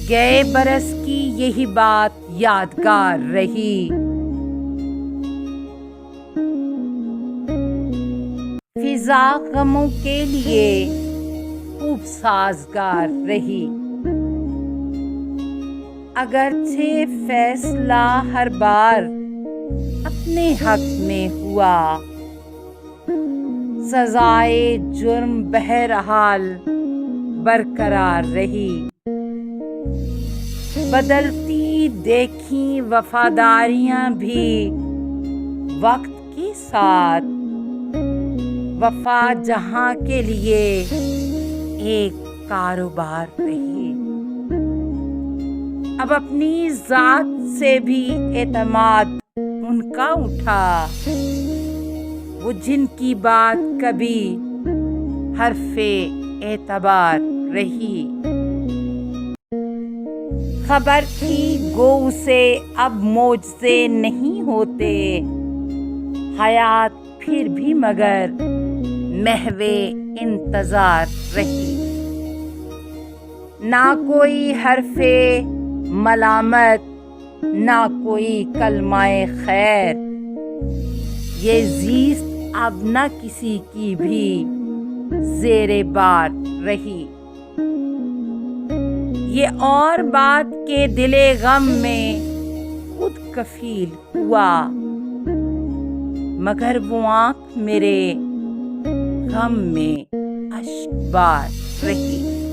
گئے برس کی یہی بات یادگار رہی، فضا غموں کے لیے خوب سازگار رہی۔ اگرچہ فیصلہ ہر بار اپنے حق میں ہوا، سزائے جرم بہرحال برقرار رہی۔ بدلتی دیکھیں وفاداریاں بھی وقت کے ساتھ، وفا جہاں کے لیے ایک کاروبار رہی۔ اب اپنی ذات سے بھی اعتماد ان کا اٹھا، وہ جن کی بات کبھی حرف اعتبار رہی۔ خبر تھی گو اسے اب معجزے نہیں ہوتے، حیات پھر بھی مگر محو انتظار رہی۔ نہ کوئی حرف ملامت، نہ کوئی کلمہ خیر، یہ زیست اب نہ کسی کی بھی زیر بار رہی۔ یہ اور بات کہ دل غم میں خود کفیل ہوا، مگر وہ آنکھ میرے غم میں اشک بار رہی۔